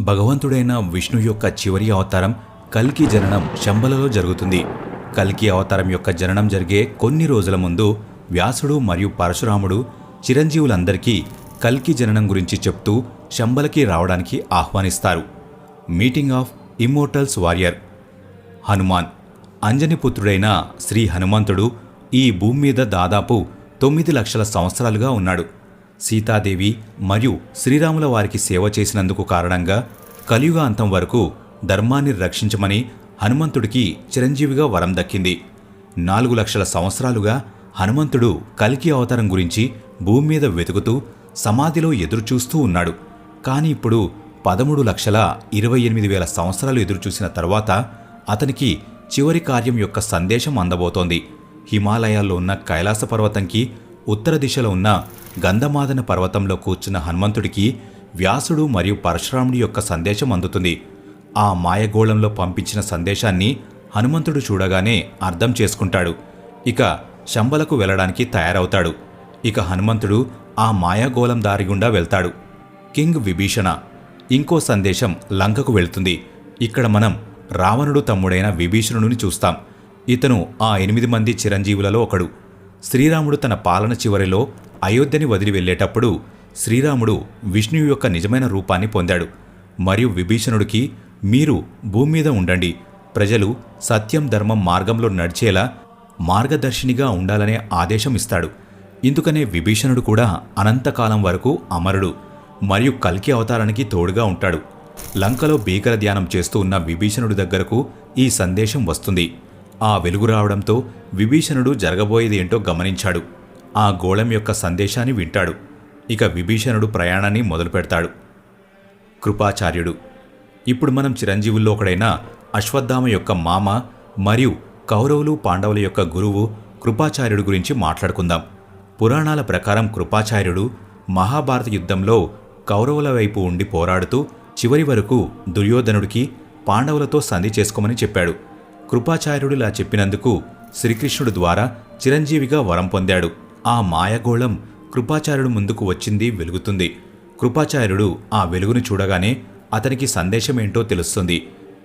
భగవంతుడైన విష్ణు యొక్క చివరి అవతారం కల్కి జననం శంబలలో జరుగుతుంది. కల్కి అవతారం యొక్క జననం జరిగే కొన్ని రోజుల ముందు వ్యాసుడు మరియు పరశురాముడు చిరంజీవులందరికీ కల్కి జననం గురించి చెప్తూ శంబలకి రావడానికి ఆహ్వానిస్తారు. Meeting of immortals warrior. Hanuman అంజనిపుత్రుడైన శ్రీ హనుమంతుడు ఈ భూమి మీద దాదాపు 9 లక్షల సంవత్సరాలుగా ఉన్నాడు. సీతాదేవి మరియు శ్రీరాముల వారికి సేవ చేసినందుకు కారణంగా కలియుగ అంతం వరకు ధర్మాన్ని రక్షించమని హనుమంతుడికి చిరంజీవిగా వరం దక్కింది. 4 లక్షల సంవత్సరాలుగా హనుమంతుడు కల్కి అవతారం గురించి భూమి మీద వెతుకుతూ సమాధిలో ఎదురుచూస్తూ ఉన్నాడు. కానీ ఇప్పుడు 13,28,000 సంవత్సరాలు ఎదురుచూసిన తర్వాత అతనికి చివరి కార్యం యొక్క సందేశం అందబోతోంది. హిమాలయాల్లో ఉన్న కైలాస పర్వతంకి ఉత్తర దిశలో ఉన్న గంధమాదన పర్వతంలో కూర్చున్న హనుమంతుడికి వ్యాసుడు మరియు పరశురాముడి యొక్క సందేశం అందుతుంది. ఆ మాయగోళంలో పంపించిన సందేశాన్ని హనుమంతుడు చూడగానే అర్థం చేసుకుంటాడు. ఇక శంబలకు వెళ్లడానికి తయారవుతాడు. ఇక హనుమంతుడు ఆ మాయాగోళం దారి గుండా వెళ్తాడు. కింగ్ విభీషణ. ఇంకో సందేశం లంకకు వెళ్తుంది. ఇక్కడ మనం రావణుడు తమ్ముడైన విభీషణుని చూస్తాం. ఇతను ఆ 8 మంది చిరంజీవులలో ఒకడు. శ్రీరాముడు తన పాలన చివరిలో అయోధ్యని వదిలి వెళ్లేటప్పుడు శ్రీరాముడు విష్ణువు యొక్క నిజమైన రూపాన్ని పొందాడు. మరియు విభీషణుడికి మీరు భూమి మీద ఉండండి, ప్రజలు సత్యం ధర్మం మార్గంలో నడిచేలా మార్గదర్శినిగా ఉండాలనే ఆదేశం ఇస్తాడు. ఇందుకనే విభీషణుడు కూడా అనంతకాలం వరకు అమరుడు మరియు కల్కి అవతారానికి తోడుగా ఉంటాడు. లంకలో భీకర ధ్యానం చేస్తూ ఉన్న విభీషణుడి దగ్గరకు ఈ సందేశం వస్తుంది. ఆ వెలుగు రావడంతో విభీషణుడు జరగబోయేది ఏంటో గమనించాడు. ఆ గోళం యొక్క సందేశాన్ని వింటాడు. ఇక విభీషణుడు ప్రయాణాన్ని మొదలుపెడతాడు. కృపాచార్యుడు. ఇప్పుడు మనం చిరంజీవుల్లో ఒకడైన అశ్వత్థామ యొక్క మామ మరియు కౌరవులు పాండవుల యొక్క గురువు కృపాచార్యుడు గురించి మాట్లాడుకుందాం. పురాణాల ప్రకారం కృపాచార్యుడు మహాభారత యుద్ధంలో కౌరవుల వైపు ఉండి పోరాడుతూ చివరి వరకు దుర్యోధనుడికి పాండవులతో సంధి చేసుకోమని చెప్పాడు. కృపాచార్యుడు ఇలా చెప్పినందుకు శ్రీకృష్ణుడు ద్వారా చిరంజీవిగా వరం పొందాడు. ఆ మాయగోళం కృపాచార్యుడు ముందుకు వచ్చింది, వెలుగుతుంది. కృపాచార్యుడు ఆ వెలుగును చూడగానే అతనికి సందేశమేంటో తెలుస్తుంది.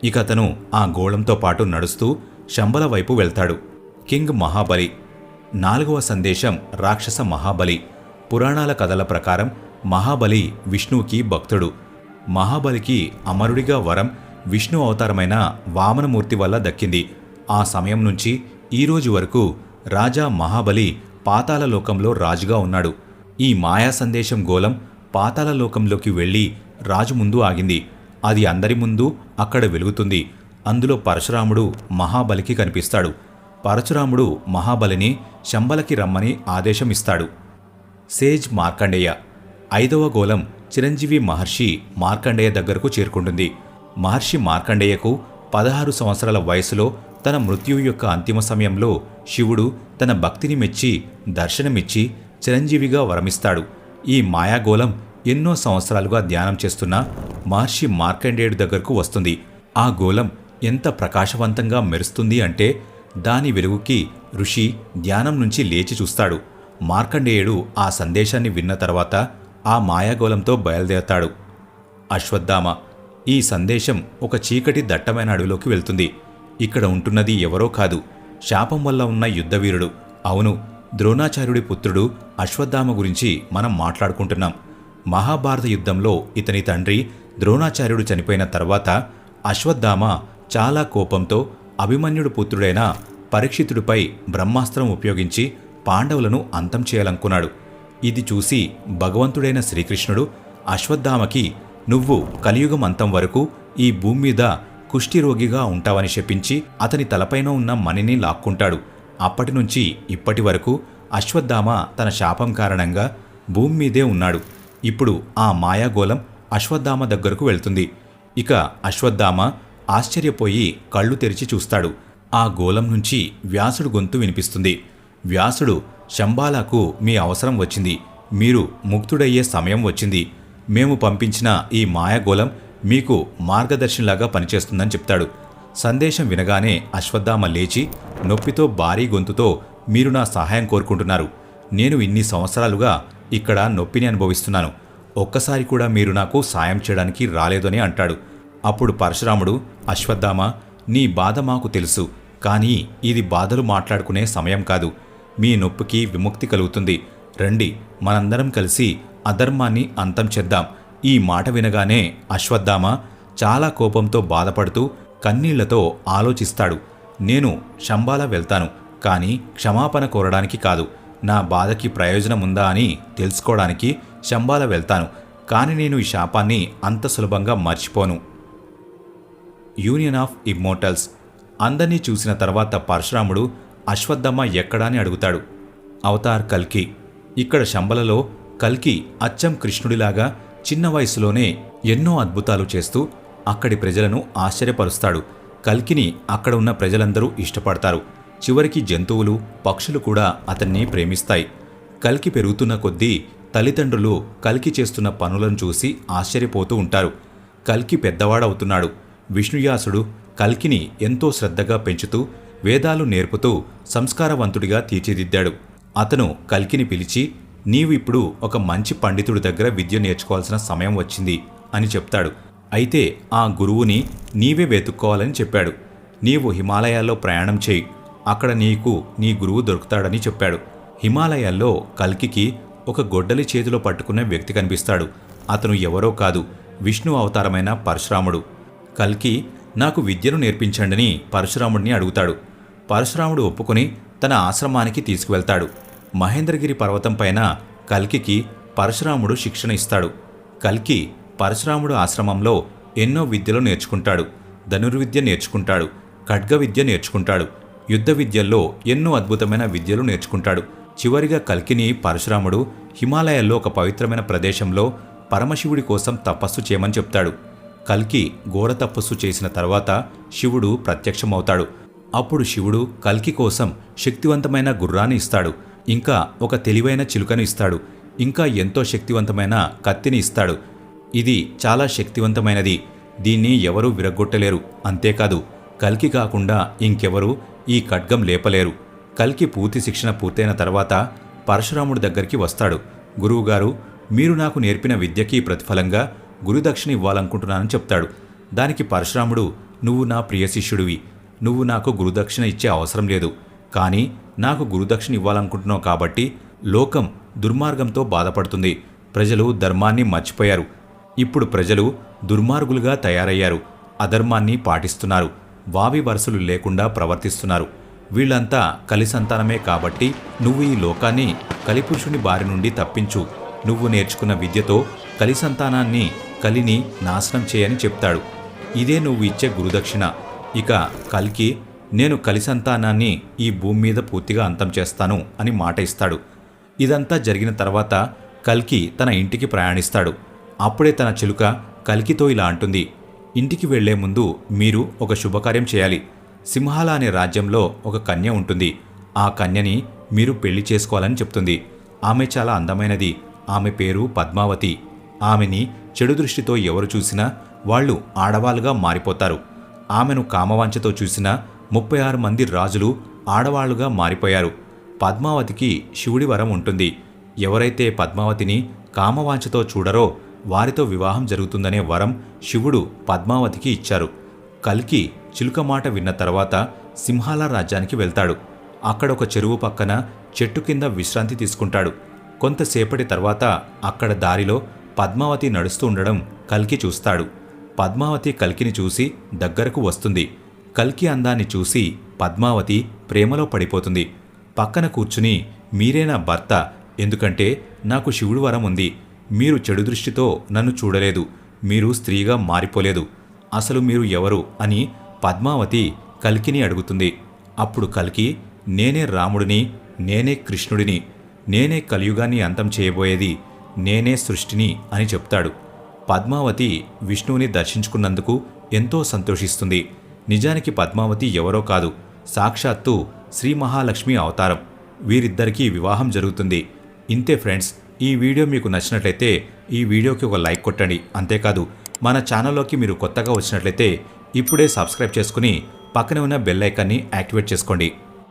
ఇక అతను ఆ గోళంతో పాటు నడుస్తూ శంబల వైపు వెళ్తాడు. కింగ్ మహాబలి. 4వ సందేశం రాక్షస మహాబలి. పురాణాల కథల ప్రకారం మహాబలి విష్ణువుకి భక్తుడు. మహాబలికి అమరుడిగా వరం విష్ణు అవతారమైన వామనమూర్తి వల్ల దక్కింది. ఆ సమయం నుంచి ఈరోజు వరకు రాజా మహాబలి పాతాళలోకంలో రాజుగా ఉన్నాడు. ఈ మాయా సందేశం గోళం పాతాళలోకంలోకి వెళ్లి రాజు ముందు ఆగింది. అది అందరి ముందు అక్కడ వెలుగుతుంది. అందులో పరశురాముడు మహాబలికి కనిపిస్తాడు. పరశురాముడు మహాబలిని శంబలకి రమ్మని ఆదేశమిస్తాడు. సేజ్ మార్కండేయ. 5వ గోళం చిరంజీవి మహర్షి మార్కండేయ దగ్గరకు చేరుకుంటుంది. మహర్షి మార్కండేయకు 16 సంవత్సరాల వయసులో తన మృత్యువు యొక్క అంతిమ సమయంలో శివుడు తన భక్తిని మెచ్చి దర్శనమిచ్చి చిరంజీవిగా వరమిస్తాడు. ఈ మాయాగోళం ఎన్నో సంవత్సరాలుగా ధ్యానం చేస్తున్న మహర్షి మార్కండేయుడి దగ్గరకు వస్తుంది. ఆ గోళం ఎంత ప్రకాశవంతంగా మెరుస్తుంది అంటే దాని వెలుగుకి ఋషి ధ్యానం నుంచి లేచి చూస్తాడు. మార్కండేయుడు ఆ సందేశాన్ని విన్న తర్వాత ఆ మాయాగోళంతో బయలుదేరతాడు. అశ్వత్థామ. ఈ సందేశం ఒక చీకటి దట్టమైన అడవిలోకి వెళ్తుంది. ఇక్కడ ఉంటున్నది ఎవరో కాదు, శాపం వల్ల ఉన్న యుద్ధవీరుడు. అవును, ద్రోణాచార్యుడి పుత్రుడు అశ్వత్థామ గురించి మనం మాట్లాడుకుంటున్నాం. మహాభారత యుద్ధంలో ఇతని తండ్రి ద్రోణాచార్యుడు చనిపోయిన తర్వాత అశ్వత్థామ చాలా కోపంతో అభిమన్యుడు పుత్రుడైన పరీక్షితుడిపై బ్రహ్మాస్త్రం ఉపయోగించి పాండవులను అంతం చేయాలనుకున్నాడు. ఇది చూసి భగవంతుడైన శ్రీకృష్ణుడు అశ్వత్థామకి నువ్వు కలియుగం అంతం వరకు ఈ భూమి మీద కుష్ఠిరోగిగా ఉంటావని శపించి అతని తలపైన ఉన్న మణిని లాక్కుంటాడు. అప్పటినుంచి ఇప్పటి వరకు అశ్వత్థామ తన శాపం కారణంగా భూమి మీదే ఉన్నాడు. ఇప్పుడు ఆ మాయాగోళం అశ్వత్థామ దగ్గరకు వెళ్తుంది. ఇక అశ్వత్థామ ఆశ్చర్యపోయి కళ్ళు తెరిచి చూస్తాడు. ఆ గోళం నుంచి వ్యాసుడు గొంతు వినిపిస్తుంది. వ్యాసుడు, శంబాలకు మీ అవసరం వచ్చింది, మీరు ముక్తుడయ్యే సమయం వచ్చింది. మేము పంపించిన ఈ మాయాగోళం మీకు మార్గదర్శినిలాగా పనిచేస్తుందని చెప్తాడు. సందేశం వినగానే అశ్వత్థామ లేచి నొప్పితో భారీ గొంతుతో, మీరు నా సహాయం కోరుకుంటున్నారు. నేను ఇన్ని సంవత్సరాలుగా ఇక్కడ నొప్పిని అనుభవిస్తున్నాను. ఒక్కసారి కూడా మీరు నాకు సాయం చేయడానికి రాలేదని అంటాడు. అప్పుడు పరశురాముడు, అశ్వత్థామ, నీ బాధ మాకు తెలుసు, కానీ ఇది బాధలు మాట్లాడుకునే సమయం కాదు. మీ నొప్పికి విముక్తి కలుగుతుంది. రండి, మనందరం కలిసి అధర్మాన్ని అంతం చేద్దాం. ఈ మాట వినగానే అశ్వత్థామ చాలా కోపంతో బాధపడుతూ కన్నీళ్లతో ఆలోచిస్తాడు. నేను శంబాల వెళ్తాను, కానీ క్షమాపణ కోరడానికి కాదు. నా బాధకి ప్రయోజనముందా అని తెలుసుకోవడానికి శంబాల వెళ్తాను, కానీ నేను ఈ శాపాన్ని అంత సులభంగా మర్చిపోను. Union of immortals. అందర్నీ చూసిన తర్వాత పరశురాముడు అశ్వత్థామ ఎక్కడా అని అడుగుతాడు. అవతార్ కల్కి. ఇక్కడ శంబలలో కల్కి అచ్చం కృష్ణుడిలాగా చిన్న వయసులోనే ఎన్నో అద్భుతాలు చేస్తూ అక్కడి ప్రజలను ఆశ్చర్యపరుస్తాడు. కల్కిని అక్కడ ఉన్న ప్రజలందరూ ఇష్టపడతారు. చివరికి జంతువులు, పక్షులు కూడా అతన్ని ప్రేమిస్తాయి. కల్కి పెరుగుతున్న కొద్దీ తల్లిదండ్రులు కల్కి చేస్తున్న పనులను చూసి ఆశ్చర్యపోతూ ఉంటారు. కల్కి పెద్దవాడవుతున్నాడు. విష్ణుయాసుడు కల్కిని ఎంతో శ్రద్ధగా పెంచుతూ వేదాలు నేర్పుతూ సంస్కారవంతుడిగా తీర్చిదిద్దాడు. అతను కల్కిని పిలిచి, నీవు ఇప్పుడు ఒక మంచి పండితుడి దగ్గర విద్య నేర్చుకోవాల్సిన సమయం వచ్చింది అని చెప్తాడు. అయితే ఆ గురువుని నీవే వెతుక్కోవాలని చెప్పాడు. నీవు హిమాలయాల్లో ప్రయాణం చేయి, అక్కడ నీకు నీ గురువు దొరుకుతాడని చెప్పాడు. హిమాలయాల్లో కల్కికి ఒక గొడ్డలి చేతిలో పట్టుకున్న వ్యక్తి కనిపిస్తాడు. అతను ఎవరో కాదు, విష్ణు అవతారమైన పరశురాముడు. కల్కి నాకు విద్యను నేర్పించండని పరశురాముడిని అడుగుతాడు. పరశురాముడు ఒప్పుకొని తన ఆశ్రమానికి తీసుకువెళ్తాడు. మహేంద్రగిరి పర్వతం పైన కల్కికి పరశురాముడు శిక్షణ ఇస్తాడు. కల్కి పరశురాముడు ఆశ్రమంలో ఎన్నో విద్యలు నేర్చుకుంటాడు. ధనుర్విద్య నేర్చుకుంటాడు, ఖడ్గ విద్య నేర్చుకుంటాడు, యుద్ధ విద్యల్లో ఎన్నో అద్భుతమైన విద్యలు నేర్చుకుంటాడు. చివరిగా కల్కిని పరశురాముడు హిమాలయాల్లో ఒక పవిత్రమైన ప్రదేశంలో పరమశివుడి కోసం తపస్సు చేయమని చెప్తాడు. కల్కి ఘోర తపస్సు చేసిన తర్వాత శివుడు ప్రత్యక్షమవుతాడు. అప్పుడు శివుడు కల్కి కోసం శక్తివంతమైన గుర్రాన్ని ఇస్తాడు, ఇంకా ఒక తెలివైన చిలుకను ఇస్తాడు, ఇంకా ఎంతో శక్తివంతమైన కత్తిని ఇస్తాడు. ఇది చాలా శక్తివంతమైనది, దీన్ని ఎవరూ విరగ్గొట్టలేరు. అంతేకాదు, కల్కి కాకుండా ఇంకెవరూ ఈ ఖడ్గం లేపలేరు. కల్కి పూర్తి శిక్షణ పూర్తయిన తర్వాత పరశురాముడి దగ్గరికి వస్తాడు. గురువుగారు, మీరు నాకు నేర్పిన విద్యకి ప్రతిఫలంగా గురుదక్షిణ ఇవ్వాలనుకుంటున్నానని చెప్తాడు. దానికి పరశురాముడు, నువ్వు నా ప్రియ శిష్యుడివి, నువ్వు నాకు గురుదక్షిణ ఇచ్చే అవసరం లేదు. కానీ నాకు గురుదక్షిణ ఇవ్వాలనుకుంటున్నావు కాబట్టి లోకం దుర్మార్గంతో బాధపడుతుంది. ప్రజలు ధర్మాన్ని మర్చిపోయారు. ఇప్పుడు ప్రజలు దుర్మార్గులుగా తయారయ్యారు, అధర్మాన్ని పాటిస్తున్నారు, వావి వరసలు లేకుండా ప్రవర్తిస్తున్నారు. వీళ్లంతా కలి సంతానమే కాబట్టి నువ్వు ఈ లోకాన్ని కలిపురుషుని బారి నుండి తప్పించు. నువ్వు నేర్చుకున్న విద్యతో కలి సంతానాన్ని, కలిని నాశనం చేయని చెప్తాడు. ఇదే నువ్వు ఇచ్చే గురుదక్షిణ. ఇక కల్కి, నేను కలి సంతానాన్ని ఈ భూమి మీద పూర్తిగా అంతం చేస్తాను అని మాట ఇస్తాడు. ఇదంతా జరిగిన తర్వాత కల్కి తన ఇంటికి ప్రయాణిస్తాడు. అప్పుడే తన చిలుక కల్కితో ఇలా అంటుంది, ఇంటికి వెళ్లే ముందు మీరు ఒక శుభకార్యం చేయాలి. సింహాల అనే రాజ్యంలో ఒక కన్య ఉంటుంది. ఆ కన్యని మీరు పెళ్లి చేసుకోవాలని చెప్తుంది. ఆమె చాలా అందమైనది. ఆమె పేరు పద్మావతి. ఆమెని చెడు దృష్టితో ఎవరు చూసినా వాళ్ళు ఆడవాళ్ళుగా మారిపోతారు. ఆమెను కామవాంఛతో చూసిన 36 మంది రాజులు ఆడవాళ్లుగా మారిపోయారు. పద్మావతికి శివుడి వరం ఉంటుంది. ఎవరైతే పద్మావతిని కామవాంఛతో చూడరో వారితో వివాహం జరుగుతుందనే వరం శివుడు పద్మావతికి ఇచ్చారు. కల్కి చిలుక మాట విన్న తర్వాత సింహాల రాజ్యానికి వెళ్తాడు. అక్కడ ఒక చెరువు పక్కన చెట్టు కింద విశ్రాంతి తీసుకుంటాడు. కొంతసేపటి తర్వాత అక్కడ దారిలో పద్మావతి నడుస్తూ ఉండడం కల్కి చూస్తాడు. పద్మావతి కల్కిని చూసి దగ్గరకు వస్తుంది. కల్కి అందాన్ని చూసి పద్మావతి ప్రేమలో పడిపోతుంది. పక్కన కూర్చుని, మీరే నా భర్త, ఎందుకంటే నాకు శివుడి వరం ఉంది. మీరు చెడు దృష్టితో నన్ను చూడలేదు, మీరు స్త్రీగా మారిపోలేదు, అసలు మీరు ఎవరు అని పద్మావతి కల్కిని అడుగుతుంది. అప్పుడు కల్కి, నేనే రాముడిని, నేనే కృష్ణుడిని, నేనే కలియుగాన్ని అంతం చేయబోయేది, నేనే సృష్టిని అని చెప్తాడు. పద్మావతి విష్ణువుని దర్శించుకున్నందుకు ఎంతో సంతోషిస్తుంది. నిజానికి పద్మావతి ఎవరో కాదు, సాక్షాత్తు శ్రీ మహాలక్ష్మి అవతారం. వీరిద్దరికీ వివాహం జరుగుతుంది. ఇంతే ఫ్రెండ్స్, ఈ వీడియో మీకు నచ్చినట్లయితే ఈ వీడియోకి ఒక లైక్ కొట్టండి. అంతేకాదు, మన ఛానల్లోకి మీరు కొత్తగా వచ్చినట్లయితే ఇప్పుడే సబ్స్క్రైబ్ చేసుకుని పక్కనే ఉన్న బెల్ ఐకాన్ని యాక్టివేట్ చేసుకోండి.